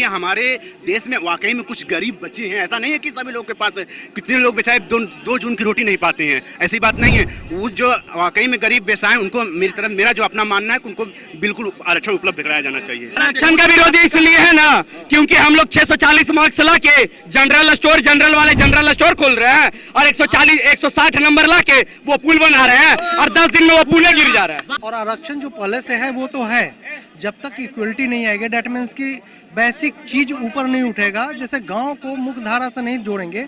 कि हमारे देश में वाकई में कुछ गरीब बच्चे हैं। ऐसा नहीं है कि सभी लोग के पास है। कितने लोग बेचारे दो जून की रोटी नहीं पाते हैं, ऐसी बात नहीं है। वो जो वाकई में गरीब बेचारे उनको मेरी तरफ मेरा जो अपना मानना है कि उनको बिल्कुल आरक्षण उपलब्ध कराया जाना चाहिए। आरक्षण का विरोधी इसलिए है ना क्योंकि हम लोग 640 मार्क्स ला के जनरल वाले जनरल स्टोर खोल रहे हैं और 160 नंबर ला के वो पुल बना रहे हैं और 10 दिन में वो पुल गिर जा रहा है। और आरक्षण जो पहले से है वो तो है, जब तक इक्वलिटी नहीं आएगी, डेट मीन्स की बेसिक चीज ऊपर नहीं उठेगा, जैसे गांव को मुख्य धारा से नहीं जोड़ेंगे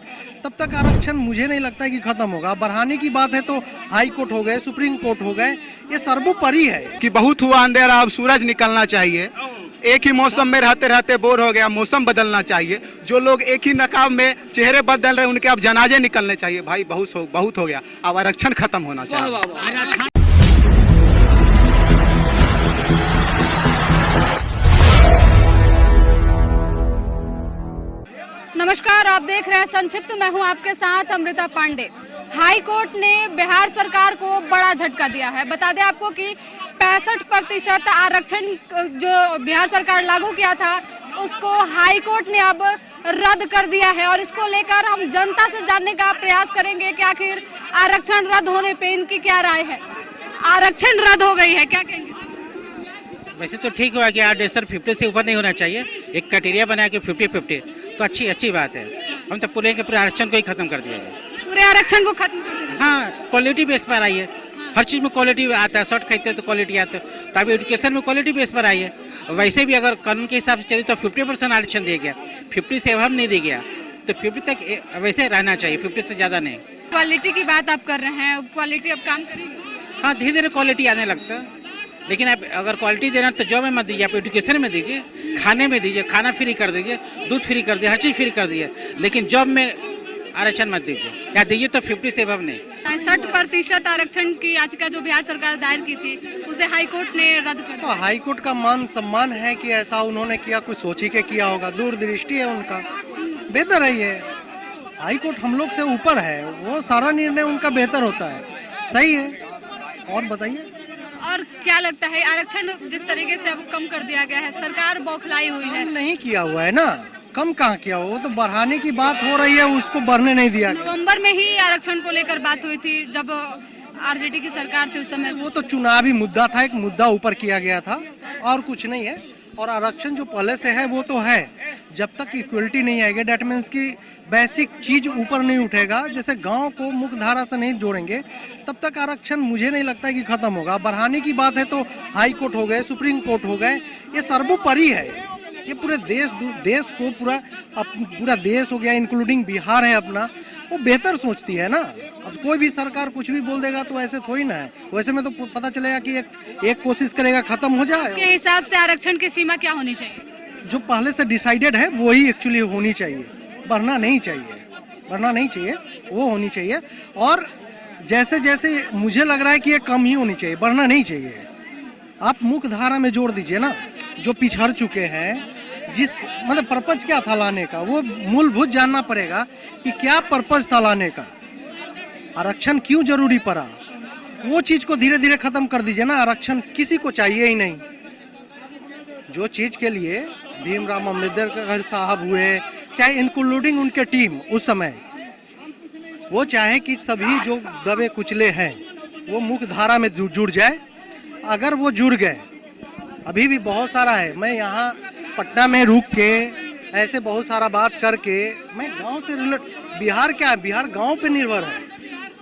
तब तक आरक्षण मुझे नहीं लगता है कि खत्म होगा। बढ़ाने की बात है तो हाई कोर्ट हो गए, सुप्रीम कोर्ट हो गए, ये सर्वोपरि है कि बहुत हुआ अंधेरा, अब सूरज निकलना चाहिए। एक ही मौसम में रहते रहते बोर हो गया, मौसम बदलना चाहिए। जो लोग एक ही नकाब में चेहरे बदल रहे उनके अब जनाजे निकलने चाहिए। भाई बहुत हो गया, अब आरक्षण खत्म होना चाहिए। नमस्कार, आप देख रहे हैं संक्षिप्त। मैं हूं आपके साथ अमृता पांडे। हाई कोर्ट ने बिहार सरकार को बड़ा झटका दिया है। बता दें आपको कि 65% आरक्षण जो बिहार सरकार लागू किया था उसको हाई कोर्ट ने अब रद्द कर दिया है और इसको लेकर हम जनता से जानने का प्रयास करेंगे कि आखिर आरक्षण रद्द होने पे इनकी क्या राय है। आरक्षण रद्द हो गई है, क्या कहेंगे? वैसे तो ठीक हुआ कि आरक्षण 50 से ऊपर नहीं होना चाहिए, एक क्राइटेरिया बना के 50-50 तो अच्छी बात है। हम तो पूरे के पूरे आरक्षण को ही खत्म कर दिया जाए, पूरे आरक्षण को खत्म कर दिया। हाँ, क्वालिटी बेस पर आई है, हर चीज़ में क्वालिटी आता है। शर्ट खरीदते तो क्वालिटी आता है, तो अभी एजुकेशन में क्वालिटी बेस पर आई है। वैसे भी अगर कानून के हिसाब से चले तो 50% आरक्षण दिया गया, 50 से अब नहीं दिया गया, तो 50 तक वैसे रहना चाहिए, 50 से ज़्यादा नहीं। क्वालिटी की बात आप कर रहे हैं, क्वालिटी अब काम करेगी? हाँ, धीरे धीरे क्वालिटी आने लगता है, लेकिन आप अगर क्वालिटी देना तो जॉब में मत दीजिए, आप एजुकेशन में दीजिए, खाने में दीजिए, खाना फ्री कर दीजिए, दूध फ्री कर दीजिए, हर चीज़ फ्री कर दीजिए, लेकिन जॉब में आरक्षण मत दीजिए, या दीजिए तो 50 से अब नहीं। 60% आरक्षण की याचिका जो बिहार सरकार दायर की थी उसे हाई कोर्ट ने रद्द कर दिया। हाई कोर्ट का मान सम्मान है कि ऐसा उन्होंने किया, कुछ सोची के किया होगा, दूरदृष्टि है उनका, बेहतर है ये। हाई कोर्ट हम लोग से ऊपर है, वो सारा निर्णय उनका बेहतर होता है, सही है। और बताइए, और क्या लगता है आरक्षण जिस तरीके से अब कम कर दिया गया है, सरकार बौखलाई हुई है? नहीं किया हुआ है ना, कम कहाँ किया हुआ, वो तो बढ़ाने की बात हो रही है, उसको बढ़ने नहीं दिया। नवंबर में ही आरक्षण को लेकर बात हुई थी जब आरजेडी की सरकार थी उस समय। वो तो चुनावी मुद्दा था, एक मुद्दा ऊपर किया गया था और कुछ नहीं है। और आरक्षण जो पहले से है वो तो है, जब तक इक्वलिटी नहीं आएगी, डेट मीन्स की बेसिक चीज ऊपर नहीं उठेगा, जैसे गांव को मुख्य धारा से नहीं जोड़ेंगे तब तक आरक्षण मुझे नहीं लगता है कि खत्म होगा। बढ़ाने की बात है तो हाई कोर्ट हो गए, सुप्रीम कोर्ट हो गए, ये सर्वोपरि है। ये पूरे देश को पूरा देश हो गया, इंक्लूडिंग बिहार है अपना, वो बेहतर सोचती है ना। अब कोई भी सरकार कुछ भी बोल देगा तो ऐसे थोड़ी ना है, वैसे में तो पता चलेगा कि एक कोशिश करेगा खत्म हो जाए। के हिसाब से आरक्षण की सीमा क्या होनी चाहिए? जो पहले से डिसाइडेड है वही एक्चुअली होनी चाहिए, बढ़ना नहीं चाहिए, वो होनी चाहिए। और जैसे जैसे मुझे लग रहा है कि ये कम ही होनी चाहिए, बढ़ना नहीं चाहिए। आप मुख्य धारा में जोड़ दीजिए ना, जो पिछड़ चुके हैं, जिस मतलब पर्पज क्या था लाने का, वो मूलभूत जानना पड़ेगा कि क्या पर्पज था लाने का, आरक्षण क्यों जरूरी पड़ा, वो चीज को धीरे धीरे खत्म कर दीजिए ना। आरक्षण किसी को चाहिए ही नहीं। जो चीज के लिए भीमराव अम्बेडकर साहब हुए, चाहे इंक्लूडिंग उनके टीम उस समय, वो चाहे कि सभी जो दबे कुचले हैं वो मुख्य धारा में जुड़ जाए। अगर वो जुड़ गए, अभी भी बहुत सारा है, मैं यहाँ पटना में रुक के ऐसे बहुत सारा बात करके, मैं गांव से बिहार क्या है, बिहार गांव पे निर्भर है,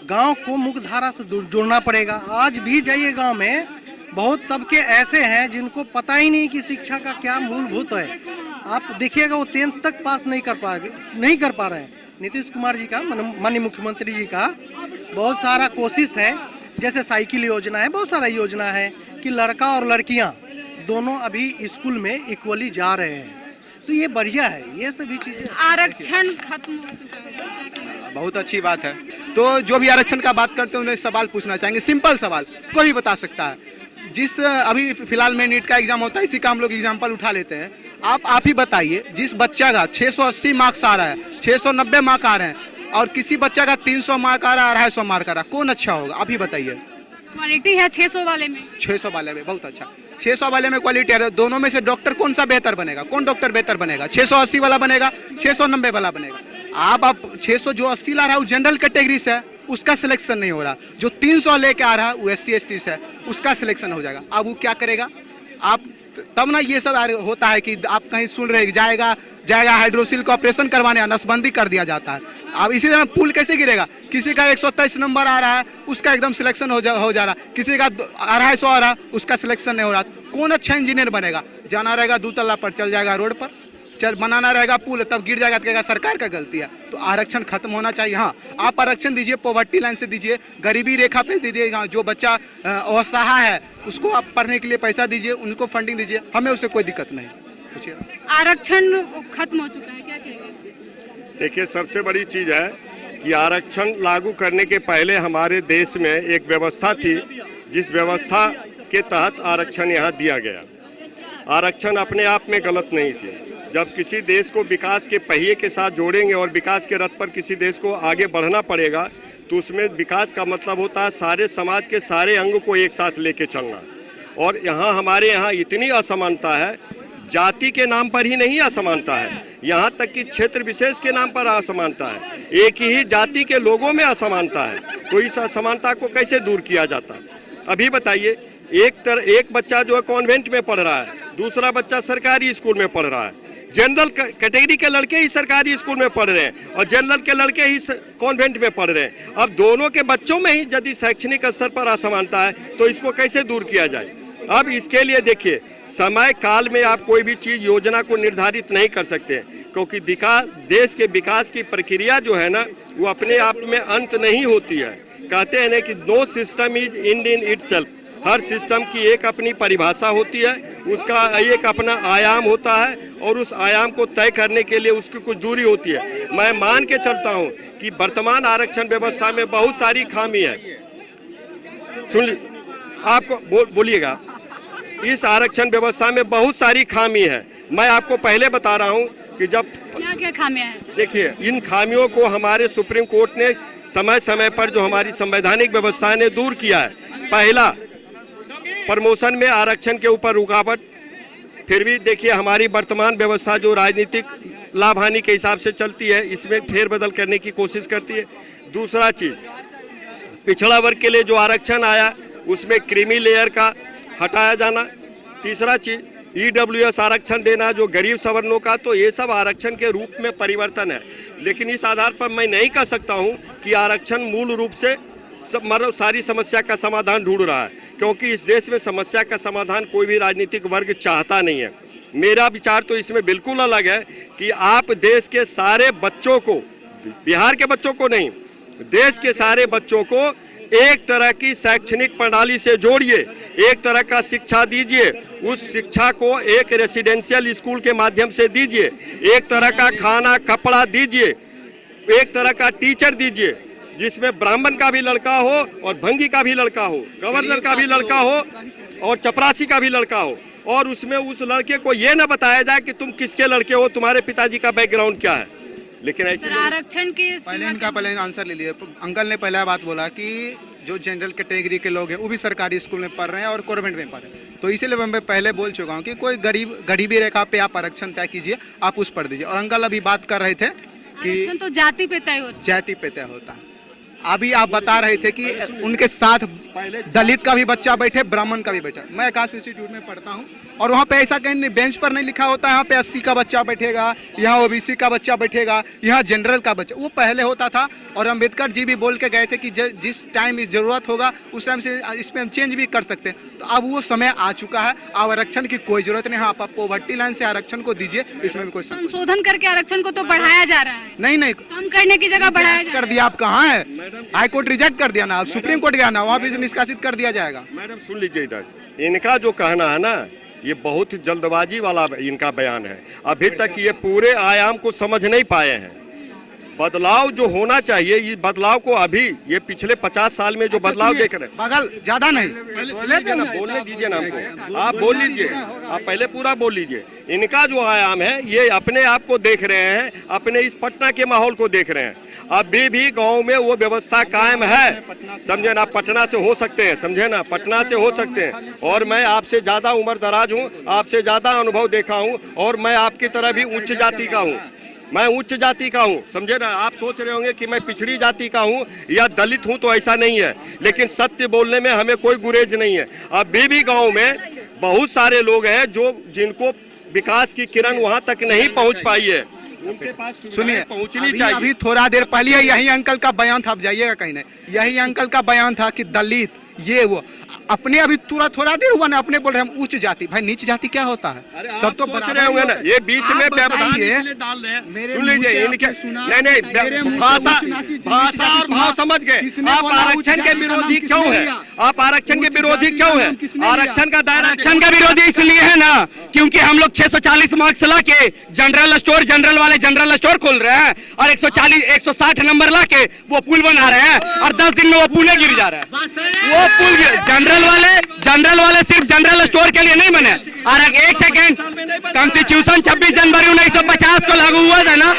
गांव को मुख्य धारा से जोड़ना पड़ेगा। आज भी जाइए गांव में, बहुत तबके ऐसे हैं जिनको पता ही नहीं कि शिक्षा का क्या मूलभूत है। आप देखिएगा वो 10th तक पास नहीं कर पा रहे हैं। नीतीश कुमार जी का, माननीय मुख्यमंत्री जी का बहुत सारा कोशिश है, जैसे साइकिल योजना है, बहुत सारा योजना है कि लड़का और लड़कियां दोनों अभी स्कूल में इक्वली जा रहे हैं, तो ये बढ़िया है। ये सभी चीजें, आरक्षण खत्म हो चुका है, बहुत अच्छी बात है। तो जो भी आरक्षण का बात करते हैं उन्हें सवाल पूछना चाहेंगे, सिंपल सवाल, कोई भी बता सकता है। जिस अभी फिलहाल में नीट का एग्जाम होता है, इसी का हम लोग एग्जाम्पल उठा लेते हैं। आप ही बताइए, जिस बच्चा का 680 मार्क्स आ रहा है, 690 मार्क आ रहे हैं, और किसी बच्चा का 300 मार्क आ रहा है, 250 मार्क आ रहा है, कौन अच्छा होगा? आप ही बताइए। क्वालिटी है 600 वाले में, 600 वाले में बहुत अच्छा। 600 वाले में क्वालिटी है, दोनों में से डॉक्टर कौन सा बेहतर बनेगा, कौन डॉक्टर बेहतर बनेगा, 680 वाला बनेगा, 690 वाला बनेगा। आप 600 जो 80 ला रहा है वो जनरल कैटेगरी से है, उसका सिलेक्शन नहीं हो रहा। जो 300 लेके आ रहा है वो SC ST से है, उसका सिलेक्शन हो जाएगा। अब वो क्या करेगा आप, तब ना ये सब होता है कि आप कहीं सुन रहे जाएगा हाइड्रोसिल का ऑपरेशन करवाने, नसबंदी कर दिया जाता है। अब इसी तरह पुल कैसे गिरेगा, किसी का 123 नंबर आ रहा है उसका एकदम सिलेक्शन हो जा रहा, किसी का 250 आ रहा है उसका सिलेक्शन नहीं हो रहा। कौन अच्छा इंजीनियर बनेगा, जाना रहेगा 2 तल्ला पर चल जाएगा रोड पर, चल बनाना रहेगा पुल, तब गिर जाएगा तो कहेगा सरकार का गलती है। तो आरक्षण खत्म होना चाहिए। हाँ, आप आरक्षण दीजिए, पॉवर्टी लाइन से दीजिए, गरीबी रेखा पे दीजिएगा, जो बच्चा असहाय है उसको आप पढ़ने के लिए पैसा दीजिए, उनको फंडिंग दीजिए, हमें उससे कोई दिक्कत नहीं। पूछिए। आरक्षण खत्म हो चुका है, क्या कहेंगे? देखिए, सबसे बड़ी चीज़ है कि आरक्षण लागू करने के पहले हमारे देश में एक व्यवस्था थी, जिस व्यवस्था के तहत आरक्षण यहाँ दिया गया। आरक्षण अपने आप में गलत नहीं थी। जब किसी देश को विकास के पहिए के साथ जोड़ेंगे और विकास के रथ पर किसी देश को आगे बढ़ना पड़ेगा, तो उसमें विकास का मतलब होता है सारे समाज के सारे अंग को एक साथ लेके चलना। और हमारे यहाँ इतनी असमानता है, जाति के नाम पर ही नहीं असमानता है, यहाँ तक कि क्षेत्र विशेष के नाम पर असमानता है, एक ही जाति के लोगों में असमानता है। तो इस असमानता को कैसे दूर किया जाता? अभी बताइए, एक बच्चा जो है कॉन्वेंट में पढ़ रहा है, दूसरा बच्चा सरकारी स्कूल में पढ़ रहा है। जनरल कैटेगरी के लड़के ही सरकारी स्कूल में पढ़ रहे हैं और जनरल के लड़के ही कॉन्वेंट में पढ़ रहे हैं। अब दोनों के बच्चों में ही यदि शैक्षणिक स्तर पर असमानता है तो इसको कैसे दूर किया जाए? अब इसके लिए देखिए, समय काल में आप कोई भी चीज़ योजना को निर्धारित नहीं कर सकते, क्योंकि देश के विकास की प्रक्रिया जो है ना, वो अपने आप में अंत नहीं होती है। कहते हैं ना कि no system is end in itself. हर सिस्टम की एक अपनी परिभाषा होती है, उसका एक अपना आयाम होता है और उस आयाम को तय करने के लिए उसकी कुछ दूरी होती है। मैं मान के चलता हूं कि वर्तमान आरक्षण व्यवस्था में बहुत सारी खामी है। सुन, आपको बोलिएगा, इस आरक्षण व्यवस्था में बहुत सारी खामी है। मैं आपको पहले बता रहा हूं कि जब क्या खामियां हैं? देखिए, इन खामियों को हमारे सुप्रीम कोर्ट ने समय समय पर जो हमारी संवैधानिक व्यवस्था ने दूर किया है। पहला, प्रमोशन में आरक्षण के ऊपर रुकावट। फिर भी देखिए, हमारी वर्तमान व्यवस्था जो राजनीतिक लाभ हानि के हिसाब से चलती है, इसमें फेरबदल करने की कोशिश करती है। दूसरा चीज, पिछड़ा वर्ग के लिए जो आरक्षण आया उसमें क्रीमी लेयर का हटाया जाना। तीसरा चीज, EWS आरक्षण देना जो गरीब सवर्णों का, तो ये सब आरक्षण के रूप में परिवर्तन है। लेकिन इस आधार पर मैं नहीं कह सकता हूँ कि आरक्षण मूल रूप से सारी समस्या का समाधान ढूंढ रहा है, क्योंकि इस देश में समस्या का समाधान कोई भी राजनीतिक वर्ग चाहता नहीं है। मेरा विचार तो इसमें बिल्कुल अलग है कि आप देश के सारे बच्चों को, बिहार के बच्चों को नहीं, देश के सारे बच्चों को एक तरह की शैक्षणिक प्रणाली से जोड़िए, एक तरह का शिक्षा दीजिए। उस शिक्षा को एक रेसिडेंशियल स्कूल के माध्यम से दीजिए, एक तरह का खाना कपड़ा दीजिए, एक तरह का टीचर दीजिए, जिसमें ब्राह्मण का भी लड़का हो और भंगी का भी लड़का हो, गवर्नर का भी लड़का हो और चपरासी का भी लड़का हो, और उसमें उस लड़के को ये ना बताया जाए कि तुम किसके लड़के हो, तुम्हारे पिताजी का बैकग्राउंड क्या है। लेकिन ऐसे आरक्षण की पहले आंसर ले लिए। अंकल ने पहला बात बोला कि जो जनरल कैटेगरी के लोग हैं वो भी सरकारी स्कूल में पढ़ रहे हैं और गवर्नमेंट में पढ़ रहे हैं, तो इसीलिए मैं पहले बोल चुका हूँ कि कोई गरीबी रेखा पे आप आरक्षण तय कीजिए, आप उस पर दीजिए। और अंकल अभी बात कर रहे थे कि तो जाति पे तय होता है, जाति पे तय होता है। अभी आप बता रहे थे कि उनके साथ दलित का भी बच्चा बैठे, ब्राह्मण का भी बैठा। मैं आकाश इंस्टीट्यूट में पढ़ता हूँ और वहाँ पे ऐसा कहीं बेंच पर नहीं लिखा होता है यहाँ पे SC का बच्चा बैठेगा, यहाँ OBC का बच्चा बैठेगा, यहाँ जनरल का बच्चा। वो पहले होता था और अम्बेडकर जी भी बोल के गए थे कि जिस टाइम इस जरूरत होगा उस टाइम से इसमें हम चेंज भी कर सकते हैं। तो अब वो समय आ चुका है, अब आरक्षण की कोई जरूरत नहीं है। आप पॉवर्टी लाइन से आरक्षण को दीजिए, इसमें भी कोई संशोधन करके आरक्षण को तो बढ़ाया जा रहा है। नहीं, कम करने की जगह बढ़ाया कर दिया। आप कहाँ है? हाई कोर्ट रिजेक्ट कर दिया ना, सुप्रीम कोर्ट गया ना, वहाँ भी निष्कासित कर दिया जाएगा। मैडम सुन लीजिए, इधर इनका जो कहना है ना, ये बहुत जल्दबाजी वाला इनका बयान है। अभी तक ये पूरे आयाम को समझ नहीं पाए हैं। बदलाव जो होना चाहिए, इस बदलाव को अभी ये पिछले 50 साल में जो बदलाव देख रहे हैं, बगल ज्यादा नहीं, बोलने दीजिए ना हमको, आप बोल लीजिए, आप पहले पूरा बोल लीजिए। इनका जो आयाम है ये अपने आप को देख रहे हैं, अपने इस पटना के माहौल को देख रहे हैं। अभी भी गांव में वो व्यवस्था कायम है, समझे ना, पटना से हो सकते हैं, समझे ना, पटना से हो सकते हैं। और मैं आपसे ज्यादा उम्र दराज हूँ, आपसे ज्यादा अनुभव देखा हूँ, और मैं आपकी तरह भी उच्च जाति का हूँ, मैं उच्च जाति का हूँ, समझे ना। आप सोच रहे होंगे कि मैं पिछड़ी जाति का हूँ या दलित हूँ, तो ऐसा नहीं है, लेकिन सत्य बोलने में हमें कोई गुरेज नहीं है। अभी भी गांव में बहुत सारे लोग हैं जो जिनको विकास की किरण वहां तक नहीं पहुंच पाई है, उनके पास सुनिए, पहुंचनी चाहिए। अभी थोड़ा देर पहले यही अंकल का बयान था, आप जाइएगा कहीं नहीं, यही अंकल का बयान था कि दलित ये वो, अपने अभी थोड़ा देर हुआ ना, अपने बोल रहे हम उच्च जाति, भाई नीच जाति क्या होता है? सब तो सोच रहे होंगे ना, ये बीच में व्यवधान इसलिए डाल रहे हैं। सुन लीजिए इनके, नहीं भाषा और भाव समझ गए। आप आरक्षण के विरोधी क्यों है? आप आरक्षण के विरोधी क्यों है? आरक्षण का दायरा, आरक्षण का विरोधी इसलिए है ना क्योंकि हम लोग 640 मार्क्स ला के जनरल स्टोर, जनरल वाले जनरल स्टोर खोल रहे हैं और 160 नंबर ला के वो पुल बना रहे हैं और 10 दिन में वो पुल गिर जा रहा है। वो पुल जनरल वाले सिर्फ जनरल स्टोर के लिए नहीं बने। और एक सेकेंड, कॉन्स्टिट्यूशन 26 जनवरी 1950 को लागू हुआ था ना,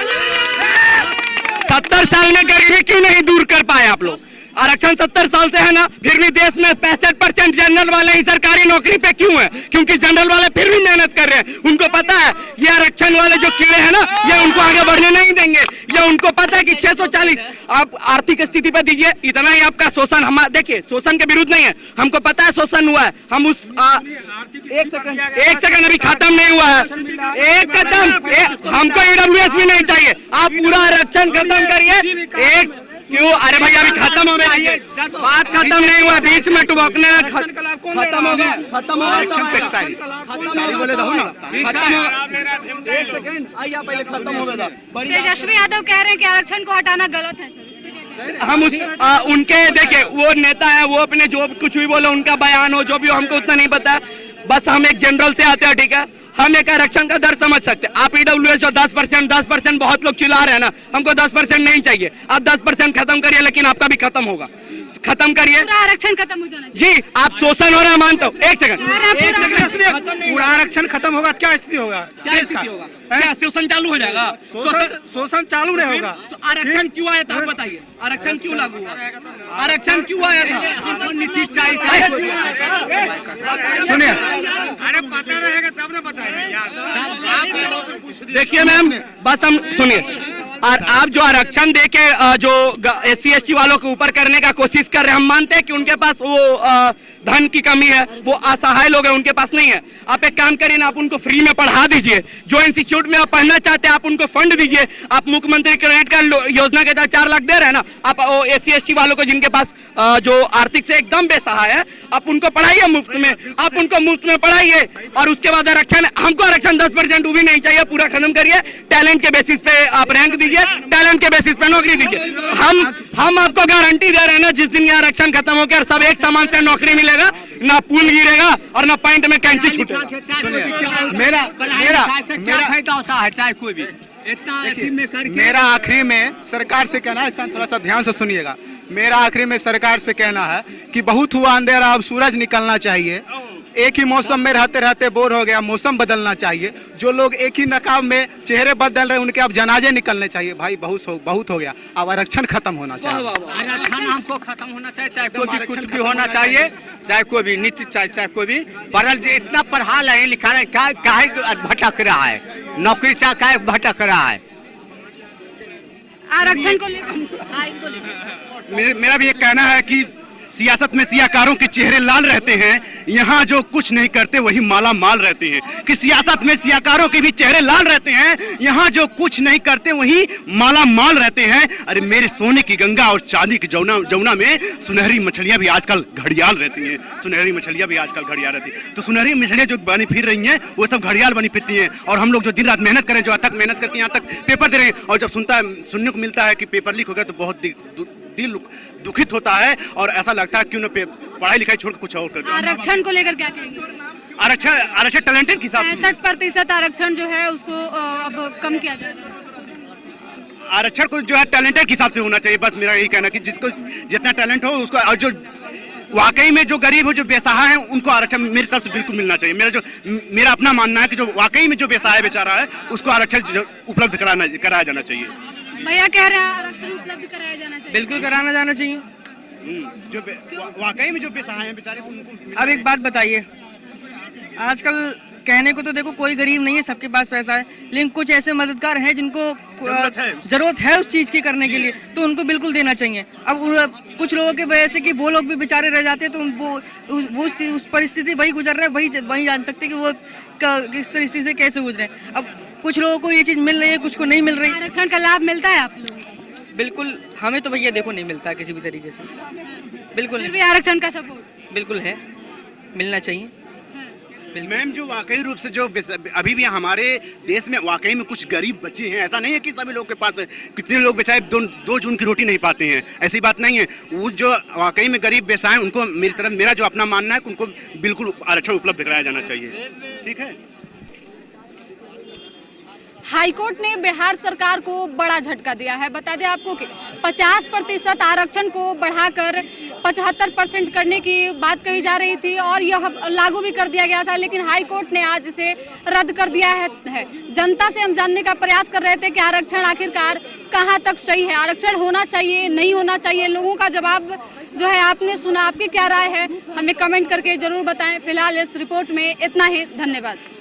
70 साल में गरीबी क्यों नहीं दूर कर पाए आप लोग? आरक्षण 70 साल से है ना, फिर भी देश में 65% जनरल वाले ही सरकारी नौकरी पे क्यों है? क्योंकि जनरल वाले फिर भी मेहनत कर रहे हैं। उनको पता है ये आरक्षण वाले जो कीड़े हैं ना, ये उनको आगे बढ़ने नहीं देंगे। ये उनको पता है कि 640, आप आर्थिक स्थिति पे दीजिए, इतना ही आपका शोषण, हम देखिए शोषण के विरुद्ध नहीं है, हमको पता है शोषण हुआ है। हम उस एक सेकंड अभी खत्म नहीं हुआ है, एक कदम, हमको ईडब्ल्यूएस भी नहीं चाहिए। आप पूरा आरक्षण खत्म करिए। क्यों? अरे भाई अभी खत्म हो गया, बात खत्म नहीं हुआ, बीच में टुबकने खत्म हो गया, तेजस्वी यादव कह रहे हैं कि आरक्षण को हटाना गलत है सर। हम उनके देखिए, वो नेता है, वो अपने जो कुछ भी बोले, उनका बयान हो जो भी हो, हमको उतना नहीं पता। बस हम एक जनरल से आते हैं, ठीक है, हम एक आरक्षण का दर समझ सकते हैं। आप ईडब्ल्यूएस जो 10% बहुत लोग चिल्ला रहे हैं ना, हमको 10% नहीं चाहिए। आप 10% खत्म करिए, लेकिन आपका भी खत्म होगा, खत्म करिए, आरक्षण खत्म हो जाना जी। आप शोषण हो रहा है मानता हूँ, एक सेकंड, पूरा आरक्षण खत्म होगा, क्या स्थिति होगा? क्या स्थिति होगा? क्या शोषण चालू हो जाएगा? शोषण चालू नहीं होगा। आरक्षण क्यों आया था, आप बताइए, आरक्षण क्यों लागू हुआ? आरक्षण क्यों आया था? सुनिए, अरे पता रहेगा तब ना बताएंगे। देखिए मैम, बस हम सुनिए, और आप जो आरक्षण देके जो SC/ST वालों को ऊपर करने का कोशिश कर रहे हैं, हम मानते हैं कि उनके पास वो धन की कमी है, वो असहाय लोग हैं, उनके पास नहीं है। आप एक काम करिए ना, आप उनको फ्री में पढ़ा दीजिए। जो इंस्टीट्यूट में आप पढ़ना चाहते हैं, आप उनको फंड दीजिए। आप मुख्यमंत्री क्रेडिट कार्ड योजना के तहत 4 लाख दे रहे हैं ना, आप SC/ST वालों को जिनके पास जो आर्थिक से एकदम बेसहाय है, आप उनको पढ़ाइए मुफ्त में, आप उनको मुफ्त में पढ़ाइए। और उसके बाद आरक्षण, हमको आरक्षण 10% भी नहीं चाहिए, पूरा खत्म करिए। टैलेंट के बेसिस पे आप रैंक दीजिए, टैलेंट के बेसिस पे नौकरी दीजिए। हम आपको गारंटी दे रहे हैं ना, जिस दिन ये आरक्षण खत्म होकर सब एक समान से नौकरी मिलेगा, ना पुल गिरेगा और ना पॉइंट में कैंची छूटेगा। मेरा आखिरी में सरकार से कहना है, थोड़ा सा ध्यान से सुनिएगा। मेरा आखिरी में सरकार से कहना है कि बहुत हुआ अंधेरा, अब सूरज निकलना चाहिए। एक ही मौसम में रहते रहते बोर हो गया, मौसम बदलना चाहिए। जो लोग एक ही नकाब में चेहरे बदल रहे हैं, उनके अब जनाजे निकलने चाहिए। भाई बहुत हो गया, अब आरक्षण खत्म होना चाहिए। आरक्षण हमको खत्म होना चाहिए, चाहे कोई भी कुछ भी होना चाहिए, चाहे कोई भी नीति, चाहे कोई भी पढ़ल, इतना पढ़ा रहे लिखा रहे, काहे भटक रहा है, नौकरी चाहे काहे भटक रहा है। आरक्षण को लेकर मेरा भी एक कहना है कि सियासत में सियाकारों के चेहरे लाल रहते हैं, यहाँ जो कुछ नहीं करते वही माला माल रहते हैं। कि सियासत में सियाकारों के भी चेहरे लाल रहते हैं, यहाँ जो कुछ नहीं करते वही माला माल रहते हैं। अरे मेरे सोने की गंगा और चांदी की जमुना में सुनहरी मछलियाँ भी आजकल घड़ियाल रहती हैं, सुनहरी मछलियाँ भी आजकल घड़ियाल रहती हैं। तो सुनहरी मछलियाँ जो बनी फिर रही हैं, वो सब घड़ियाल बनी फिरती हैं। और हम लोग जो दिन रात मेहनत करें, जो अथक मेहनत करके यहाँ तक पेपर दे रहे हैं, और जब सुनने को मिलता है कि पेपर लीक हो गया, तो बहुत दिल दुखित होता है और ऐसा लगता है क्यों ना पढ़ाई लिखाई छोड़ कुछ और करते। आरक्षण को लेकर क्या कहेंगे? आरक्षण टैलेंटेड के हिसाब से 65% आरक्षण जो है उसको अब कम किया जाएगा। आरक्षण को जो है टैलेंटेड के हिसाब से होना चाहिए, बस मेरा यही कहना कि जिसको जितना टैलेंट हो उसको, और जो वाकई में जो गरीब हो, जो बेसहारा है, उनको आरक्षण मेरी तरफ से बिल्कुल मिलना चाहिए। मेरा अपना मानना है कि जो वाकई में जो बेसहारा बेचारा है उसको आरक्षण उपलब्ध कराया जाना चाहिए। भैया कह रहे हैं आरक्षण उपलब्ध कराया जाना चाहिए। बिल्कुल कराना जाना चाहिए। जो वाकई में जो बेसहारा है बेचारे उनको। अब एक बात बताइए, आजकल कहने को तो देखो कोई गरीब नहीं है, सबके पास पैसा है, लेकिन कुछ ऐसे मददगार हैं जिनको जरूरत है उस चीज की करने के लिए, तो उनको बिल्कुल देना चाहिए। अब कुछ लोगों की वजह से कि वो लोग भी बेचारे रह जाते हैं, तो वो उस परिस्थिति वही गुजर रहे हैं, वही जान सकते कि वो इस परिस्थिति से कैसे गुजरे। अब कुछ लोगों को ये चीज मिल रही है, कुछ को नहीं मिल रही। आरक्षण का लाभ मिलता है आप लोगों को? बिल्कुल, हमें तो भैया देखो नहीं मिलता किसी भी तरीके से, बिल्कुल फिर नहीं। भी आरक्षण का सपोर्ट बिल्कुल है, मिलना चाहिए। मैम जो वाकई रूप से जो अभी भी हमारे देश में वाकई में कुछ गरीब बच्चे हैं, ऐसा नहीं है कि सभी लोग के पास है। कितने लोग बेचारे दो जून की रोटी नहीं पाते हैं, ऐसी बात नहीं है। वो जो वाकई में गरीब बेसहारा हैं उनको मेरा जो अपना मानना है कि उनको बिल्कुल आरक्षण उपलब्ध कराया जाना चाहिए। ठीक है। हाईकोर्ट ने बिहार सरकार को बड़ा झटका दिया है। बता दें आपको कि 50% आरक्षण को बढ़ाकर 75% करने की बात कही जा रही थी और यह लागू भी कर दिया गया था, लेकिन हाईकोर्ट ने आज इसे रद्द कर दिया है। जनता से हम जानने का प्रयास कर रहे थे कि आरक्षण आखिरकार कहां तक सही है, आरक्षण होना चाहिए नहीं होना चाहिए। लोगों का जवाब जो है आपने सुना, आपकी क्या राय है हमें कमेंट करके जरूर बताएं। फिलहाल इस रिपोर्ट में इतना ही, धन्यवाद।